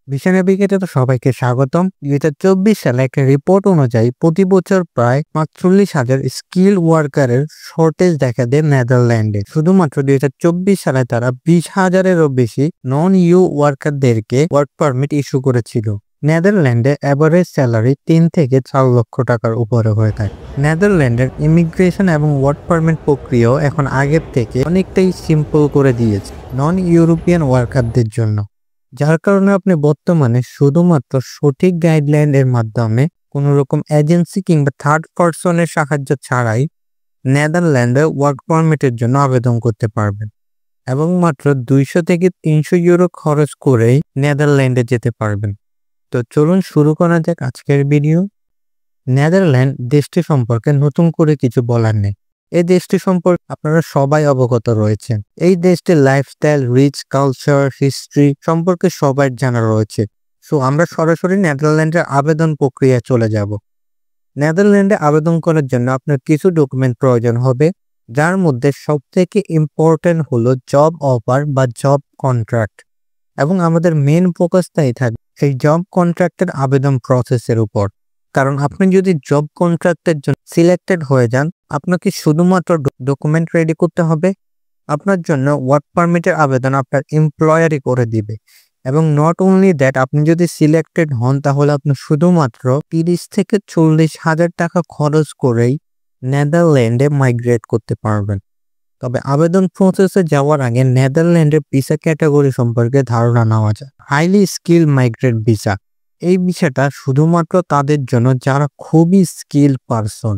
Visa নেভিগেটরে তো সবাইকে স্বাগতম। 2024 সালে একটা রিপোর্ট অনুযায়ী প্রতি বছর প্রায় ৪৫,০০০ স্কিল ওয়ার্কারের শর্টেজ দেখা দেয় নেদারল্যান্ডে। শুধুমাত্র 2024 সালে তারা 20,০০০-এরও বেশি নন ইউ ওয়ার্কারদেরকে ওয়ার্ক পারমিট ইস্যু করেছিল। নেদারল্যান্ডে অ্যাভারেজ স্যালারি 3 থেকে 4 লক্ষ টাকার উপরে হয়ে থাকে। নেদারল্যান্ডের ইমিগ্রেশন এবং ওয়ার্ক পারমিট প্রক্রিয়াও এখন আগের থেকে অনেকটাই সিম্পল করে দিয়েছে নন ইউরোপিয়ান ওয়ার্কারদের জন্য, যার কারণে আপনি বর্তমানে শুধুমাত্র সঠিক গাইডলাইন এর মাধ্যমে কোনো রকম এজেন্সি কিংবা থার্ড পার্সনের সাহায্য ছাড়াই নেদারল্যান্ডে ওয়ার্ক পারমিটের জন্য আবেদন করতে পারবেন এবং মাত্র 200 থেকে 300 ইউরো খরচ করেই নেদারল্যান্ডে যেতে পারবেন। তো চলুন শুরু করা যাক আজকের ভিডিও। নেদারল্যান্ড দেশটি সম্পর্কে নতুন করে কিছু বলার নেই। এই দেশটি সম্পর্কে আপনারা সবাই অবগত রয়েছেন। এই দেশটির লাইফস্টাইল, রিচ কালচার, হিস্ট্রি সম্পর্কে সবার জানা রয়েছে। সো আমরা সরাসরি নেদারল্যান্ডের আবেদন প্রক্রিয়ায় চলে যাব। নেদারল্যান্ডে আবেদন করার জন্য আপনার কিছু ডকুমেন্ট প্রয়োজন হবে, যার মধ্যে সবথেকে ইম্পর্টেন্ট হলো জব অফার বা জব কন্ট্রাক্ট, এবং আমাদের মেন ফোকাসটাই থাকবে এই জব কন্ট্রাক্টের আবেদন প্রসেসের উপর। কারণ আপনি যদি জব কন্ট্রাক্টের জন্য সিলেক্টেড হয়ে যান, আপনাকে শুধুমাত্র ডকুমেন্ট রেডি করতে হবে। আপনার জন্য ওয়ার্ক পারমিটের আবেদন আপনার এমপ্লয়ারই করে দিবে, এবং নট অনলি দ্যাট, আপনি যদি সিলেক্টেড হন তাহলে আপনি শুধুমাত্র 30 থেকে 40,০০০ টাকা খরচ করেই নেদারল্যান্ডে মাইগ্রেট করতে পারবেন। তবে আবেদন প্রসেসে যাওয়ার আগে নেদারল্যান্ডের ভিসা ক্যাটাগরি সম্পর্কে ধারণা নেওয়া যায়। Highly skill migrate visa. এই ভিসাটা শুধুমাত্র তাদের জন্য যারা খুবই স্কিল পারসন,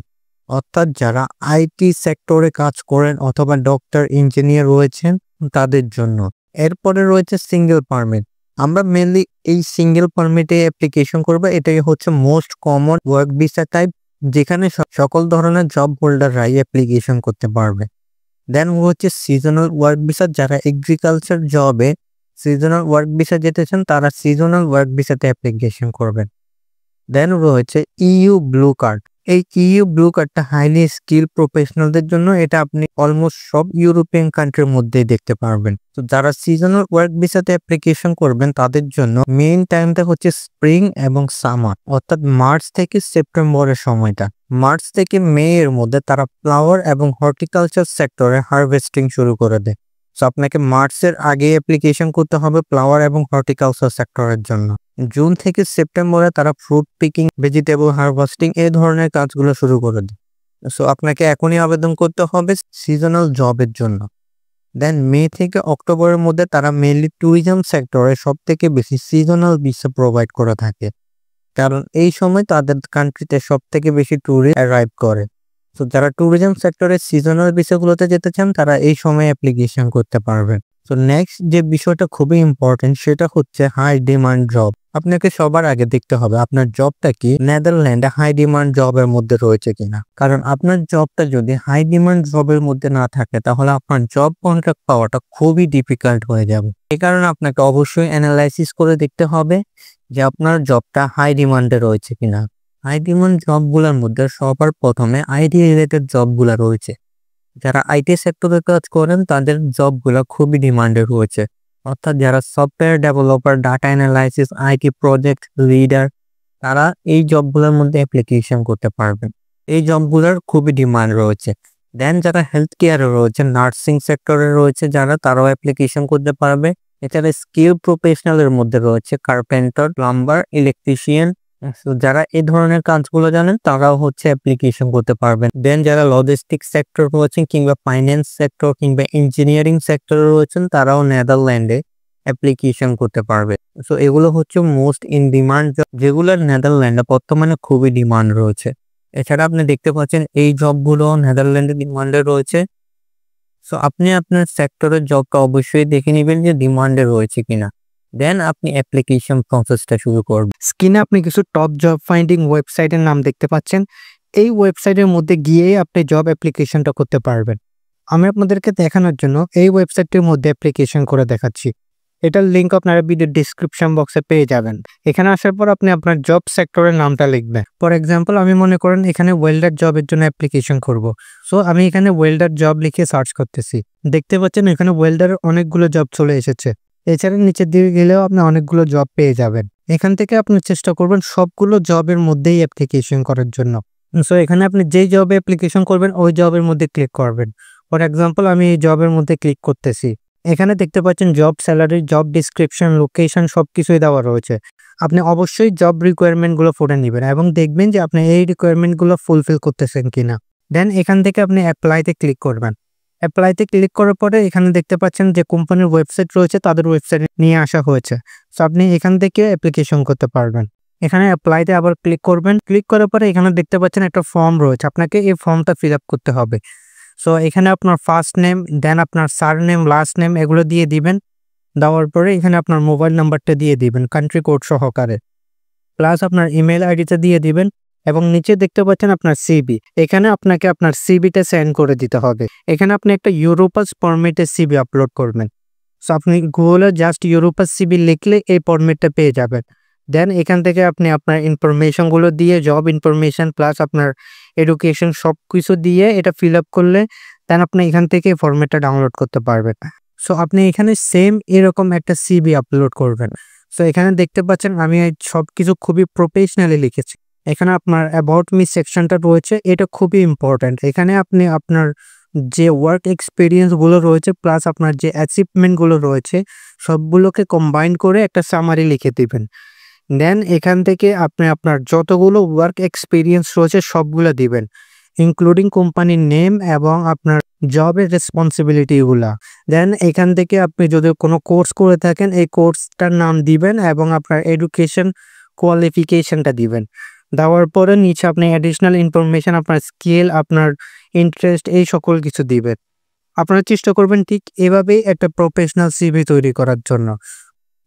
অর্থাৎ যারা আইটি সেক্টরে কাজ করেন অথবা ডক্টর, ইঞ্জিনিয়ার রয়েছেন তাদের জন্য। এরপরে রয়েছে সিঙ্গেল পারমিট। আমরা মেনলি এই সিঙ্গেল পারমিটে অ্যাপ্লিকেশন করব। এটাই হচ্ছে most common work visa type, যেখানে সকল ধরনের জব হোল্ডাররাই অ্যাপ্লিকেশন করতে পারবে। দেন হচ্ছে সিজনাল ওয়ার্ক ভিসা। যারা এগ্রিকালচার জবে সিজনাল ওয়ার্ক ভিসা যেতে চান তারা সিজনাল ওয়ার্ক ভিসাতে অ্যাপ্লিকেশন করবেন। দেন রয়েছে ইউ ব্লু কার্ড। এই ইউ ব্লু কার্ডটা হাইলি স্কিল প্রফেশনালদের জন্য। এটা আপনি অলমোস্ট সব ইউরোপিয়ান কান্ট্রির মধ্যেই দেখতে পারবেন। তো যারা সিজনাল ওয়ার্ক ভিসাতে অ্যাপ্লিকেশন করবেন তাদের জন্য মেইন টাইমটা হচ্ছে স্প্রিং এবং সামার, অর্থাৎ মার্চ থেকে সেপ্টেম্বরের সময়টা। মার্চ থেকে মে এর মধ্যে তারা ফ্লাওয়ার এবং হর্টিকালচার সেক্টরে হারভেস্টিং শুরু করে দেয়। সো আপনাকে মার্চের আগে অ্যাপ্লিকেশন করতে হবে ফ্লাওয়ার এবং হর্টিকালচার সেক্টরের জন্য। জুন থেকে সেপ্টেম্বরে তারা ফ্রুট পিকিং, ভেজিটেবল হারভেস্টিং এই ধরনের কাজগুলো শুরু করে দেয়। সো আপনাকে এখনই আবেদন করতে হবে সিজনাল জবের জন্য। দেন মে থেকে অক্টোবরের মধ্যে তারা মেইনলি ট্যুরিজম সেক্টরে সব থেকে বেশি সিজনাল ভিসা প্রোভাইড করে থাকে, কারণ এই সময় তাদের কান্ট্রিতে সব থেকে বেশি ট্যুরিস্ট অ্যারাইভ করে। তো যারা ট্যুরিজম সেক্টরে সিজনাল ভিসাগুলোতে যেতে চান তারা এই সময় অ্যাপ্লিকেশন করতে পারবেন। তো নেক্সট যে বিষয়টা খুবই ইম্পর্টেন্ট সেটা হচ্ছে হাই ডিমান্ড জব। আপনাকে সবার আগে দেখতে হবে আপনার জবটা কি নেদারল্যান্ডে হাই ডিমান্ড জবের মধ্যে রয়েছে কিনা। কারণ আপনার জবটা যদি হাই ডিমান্ড জবের মধ্যে না থাকে তাহলে আপনার জব কন্ট্রাক্ট পাওয়াটা খুবই ডিফিকাল্ট হয়ে যাবে। এই কারণে আপনাকে অবশ্যই অ্যানালাইসিস করে দেখতে হবে যে আপনার জবটা হাই ডিমান্ডে রয়েছে কিনা। হাই ডিমান্ড জবগুলোর মধ্যে সবার প্রথমে আইটি রিলেটেড জবগুলো রয়েছে। যারা আইটি সেক্টরে কাজ করেন তাদের জবগুলো খুবই ডিমান্ডে রয়েছে, অর্থাৎ যারা software developer, data analysis, IT project leader, তারা এই জবগুলোর মধ্যে অ্যাপ্লিকেশন করতে পারবেন। এই জবগুলোর খুবই ডিমান্ড রয়েছে। দেন যারা হেলথ কেয়ারে রয়েছে, নার্সিং সেক্টরে রয়েছে যারা, তারাও অ্যাপ্লিকেশন করতে পারবে। এছাড়া স্কিল প্রফেশনালের মধ্যে রয়েছে কার্পেন্টার, প্লাম্বার, ইলেকট্রিশিয়ান। যারা এই ধরনের কাজগুলো জানেন তারাও হচ্ছে অ্যাপ্লিকেশন করতে পারবেন। দেন যারা লজিস্টিক সেক্টর রয়েছেন কিংবা ফাইন্যান্স সেক্টর কিংবা ইঞ্জিনিয়ারিং সেক্টরে রয়েছেন তারাও নেদারল্যান্ডে অ্যাপ্লিকেশন করতে পারবে। সো এগুলো হচ্ছে মোস্ট ইন ডিমান্ড জব, যেগুলোর নেদারল্যান্ডে বর্তমানে খুবই ডিমান্ড রয়েছে। এছাড়া আপনি দেখতে পাচ্ছেন এই জবগুলো নেদারল্যান্ডে ডিমান্ডে রয়েছে। সো আপনি আপনার সেক্টরের জবটা অবশ্যই দেখে নেবেন যে ডিমান্ডে রয়েছে কিনা। দেন আপনি অ্যাপ্লিকেশন প্রসেসটা শুরু করবেন। স্ক্রিনে আপনি কিছু টপ জব ফাইন্ডিং ওয়েবসাইটের নাম দেখতে পাচ্ছেন। এই ওয়েবসাইটের মধ্যে গিয়ে আপনি জব অ্যাপ্লিকেশনটা করতে পারবেন। আমি আপনাদেরকে দেখানোর জন্য এই ওয়েবসাইটটির মধ্যে অ্যাপ্লিকেশন করে দেখাচ্ছি। এটার লিঙ্ক আপনারা ভিডিও ডিসক্রিপশন বক্সে পেয়ে যাবেন। এখানে আসার পর আপনি আপনার জব সেক্টরের নামটা লিখবেন। ফর এক্সাম্পল আমি মনে করেন এখানে ওয়েল্ডার জবের জন্য অ্যাপ্লিকেশন করব। সো আমি এখানে ওয়েল্ডার জব লিখে সার্চ করতেছি। দেখতে পাচ্ছেন এখানে ওয়েল্ডারের অনেকগুলো জব চলে এসেছে। এছাড়া নিচের দিকে গেলেও আপনি অনেকগুলো জব পেয়ে যাবেন। এখান থেকে আপনি চেষ্টা করবেন সবগুলো জবের মধ্যেই অ্যাপ্লিকেশন করার জন্য। সো এখানে আপনি যেই জবে অ্যাপ্লিকেশন করবেন ওই জবের মধ্যে ক্লিক করবেন। ফর এক্সাম্পল আমি এই জবের মধ্যে ক্লিক করতেছি। এখানে দেখতে পাচ্ছেন job salary, job description, location সবকিছুই দেওয়া রয়েছে। আপনি অবশ্যই জব রিকোয়ারমেন্টগুলো পড়ে নেবেন এবং দেখবেন যে আপনি এই রিকোয়ারমেন্টগুলো ফুলফিল করতেছেন কিনা। দেন এখান থেকে আপনি অ্যাপ্লাইতে ক্লিক করবেন। অ্যাপ্লাইতে ক্লিক করার পরে এখানে দেখতে পাচ্ছেন যে কোম্পানির ওয়েবসাইট রয়েছে, তাদের ওয়েবসাইটে নিয়ে আসা হয়েছে। সো আপনি এখান থেকে অ্যাপ্লিকেশন করতে পারবেন। এখানে অ্যাপ্লাইতে আবার ক্লিক করবেন। ক্লিক করার পরে এখানে দেখতে পাচ্ছেন একটা ফর্ম রয়েছে, আপনাকে এই ফর্মটা ফিল আপ করতে হবে। সো এখানে আপনার ফার্স্ট নেম, দেন আপনার সারনেম, লাস্ট নেম এগুলো দিয়ে দিবেন। দেওয়ার পরে এখানে আপনার মোবাইল নাম্বারটা দিয়ে দিবেন কান্ট্রি কোড সহকারে, প্লাস আপনার ইমেল আইডিটা দিয়ে দিবেন এবং নিচে দেখতে পাচ্ছেন আপনার সিবি। এখানে আপনাকে আপনার সিবিটা সেন্ড করে দিতে হবে। এখানে আপনি একটা ইউরোপাস ফরম্যাটের সিবি আপলোড করবেন। সো আপনি গুগলে জাস্ট ইউরোপাস সিবি লিখলে এই ফরম্যাটটা পেয়ে যাবেন। দেন এখান থেকে আপনি আপনার ইনফরমেশনগুলো দিয়ে, জব ইনফরমেশন প্লাস আপনার এডুকেশন সব কিছু দিয়ে এটা ফিল আপ করলে দেন আপনি এখান থেকে ফরম্যাটটা ডাউনলোড করতে পারবেন। সো আপনি এখানে সেম এরকম একটা সিবি আপলোড করবেন। সো এখানে দেখতে পাচ্ছেন আমি সব কিছু খুবই প্রফেশনালি লিখেছি। এখানে আপনার অ্যাবাউট মি সেকশনটা রয়েছে, এটা খুবই ইম্পর্ট্যান্ট। এখানে আপনি আপনার যে ওয়ার্ক এক্সপিরিয়েন্সগুলো রয়েছে প্লাস আপনার যে অ্যাচিভমেন্টগুলো রয়েছে সবগুলোকে কম্বাইন করে একটা সামারি লিখে দিবেন। দেন এখান থেকে আপনি আপনার যতগুলো ওয়ার্ক এক্সপিরিয়েন্স রয়েছে সবগুলো দিবেন, ইনক্লুডিং কোম্পানির নেম এবং আপনার জবের রেসপন্সিবিলিটিগুলা। দেন এখান থেকে আপনি যদি কোনো কোর্স করে থাকেন এই কোর্সটার নাম দিবেন এবং আপনার এডুকেশন কোয়ালিফিকেশনটা দিবেন। দেওয়ার পরে নিচে আপনি অ্যাডিশনাল ইনফরমেশন, আপনার স্কিল, আপনার ইন্টারেস্ট এই সকল কিছু দিবেন। আপনারা চেষ্টা করবেন ঠিক এভাবেই একটা প্রফেশনাল সিভি তৈরি করার জন্য।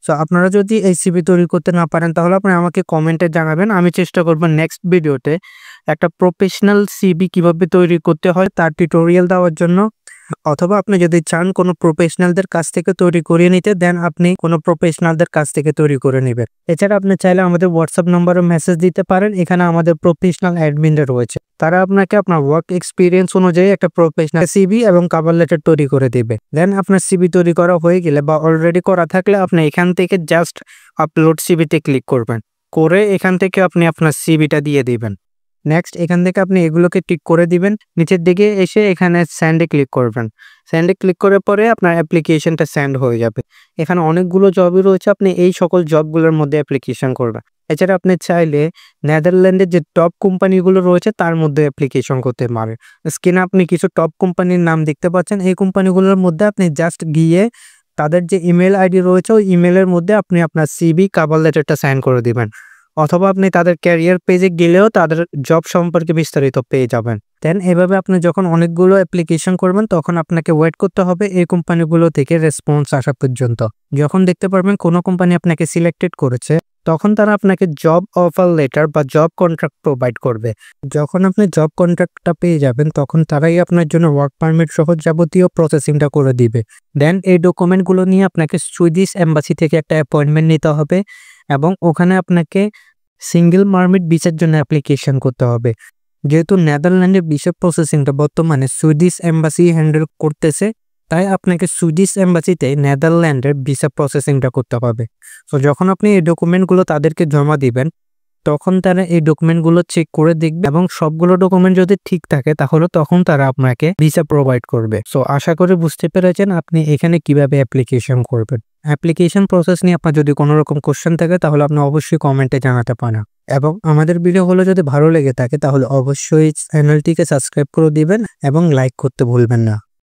সো আপনারা যদি এই সিভি তৈরি করতে না পারেন তাহলে আপনি আমাকে কমেন্টে জানাবেন। আমি চেষ্টা করব নেক্সট ভিডিওতে একটা প্রফেশনাল সিভি কিভাবে তৈরি করতে হয় তার টিউটোরিয়াল দেওয়ার জন্য। অথবা আপনি যদি চান কোনো প্রফেশনালদের কাছ থেকে তৈরি করিয়ে নিতে, দেন আপনি কোনো প্রফেশনালদের কাছ থেকে তৈরি করে নেবেন। এছাড়া আপনি চাইলে আমাদের হোয়াটসঅ্যাপ নম্বরে মেসেজ দিতে পারেন। এখানে আমাদের প্রফেশনাল অ্যাডমিনরা রয়েছে, তারা আপনাকে আপনার ওয়ার্ক এক্সপিরিয়েন্স অনুযায়ী একটা প্রফেশনাল সিভি এবং কভার লেটার তৈরি করে দেবে। দেন আপনার সিভি তৈরি করা হয়ে গেলে বা অলরেডি করা থাকলে আপনি এখান থেকে জাস্ট আপলোড সিভিতে ক্লিক করবেন, করে এখান থেকে আপনি আপনার সিভিটা দিয়ে দিবেন। নেক্সট এখান থেকে আপনি এগুলোকে টিক করে দিবেন। নিচের দিকে এসে এখানে সেন্ডে ক্লিক করবেন। সেন্ডে ক্লিক করার পরে আপনার অ্যাপ্লিকেশনটা সেন্ড হয়ে যাবে। এখানে অনেকগুলো জবই রয়েছে, আপনি এই সকল জবগুলোর মধ্যে অ্যাপ্লিকেশন করবেন। এছাড়া আপনি চাইলে নেদারল্যান্ডের যে টপ কোম্পানিগুলো রয়েছে তার মধ্যে অ্যাপ্লিকেশন করতে পারেন। স্ক্রিনে আপনি কিছু টপ কোম্পানির নাম দেখতে পাচ্ছেন। এই কোম্পানিগুলোর মধ্যে আপনি জাস্ট গিয়ে তাদের যে ইমেল আইডি রয়েছে ওই ইমেলের মধ্যে আপনি আপনার সিভি কভার লেটারটা সেন্ড করে দিবেন। অথবা আপনি তাদের ক্যারিয়ার পেজে গেলেও তাদের জব সম্পর্কে বিস্তারিত পেয়ে যাবেন। দেন এভাবে আপনি যখন অনেকগুলো অ্যাপ্লিকেশন করবেন তখন আপনাকে ওয়েট করতে হবে এই কোম্পানিগুলো থেকে রেসপন্স আসা পর্যন্ত। যখন দেখতে পারবেন কোনো কোম্পানি আপনাকে সিলেক্টেড করেছে তখন তারা আপনাকে জব অফার লেটার বা জব কন্ট্রাক্ট প্রোভাইড করবে। যখন আপনি জব কন্ট্রাক্টটা পেয়ে যাবেন তখন তারাই আপনার জন্য ওয়ার্ক পারমিট সহ যাবতীয় প্রসেসিংটা করে দিবে। দেন এই ডকুমেন্টগুলো নিয়ে আপনাকে সুইডিশ এম্বাসি থেকে একটা অ্যাপয়েন্টমেন্ট নিতে হবে এবং ওখানে আপনাকে সিঙ্গেল পারমিট ভিসার জন্য অ্যাপ্লিকেশন করতে হবে। যেহেতু নেদারল্যান্ডের ভিসা প্রসেসিংটা বর্তমানে সুইডিশ এম্বাসি হ্যান্ডেল করতেছে, তাই আপনাকে সুইডিশ এম্বাসিতে নেদারল্যান্ডের ভিসা প্রসেসিংটা করতে হবে। তো যখন আপনি এই ডকুমেন্টগুলো তাদেরকে জমা দিবেন তখন তারা এই ডকুমেন্টগুলো চেক করে দেখবে এবং সবগুলো ডকুমেন্ট যদি ঠিক থাকে তাহলে তখন তারা আপনাকে ভিসা প্রোভাইড করবে। সো আশা করি বুঝতে পেরেছেন আপনি এখানে কিভাবে অ্যাপ্লিকেশন করবেন। অ্যাপ্লিকেশন প্রসেস নিয়ে আপনার যদি কোনো রকম কোশ্চেন থাকে তাহলে আপনি অবশ্যই কমেন্টে জানাতে পারেন। এবং আমাদের ভিডিওগুলো যদি ভালো লেগে থাকে তাহলে অবশ্যই চ্যানেলটিকে সাবস্ক্রাইব করে দিবেন এবং লাইক করতে ভুলবেন না।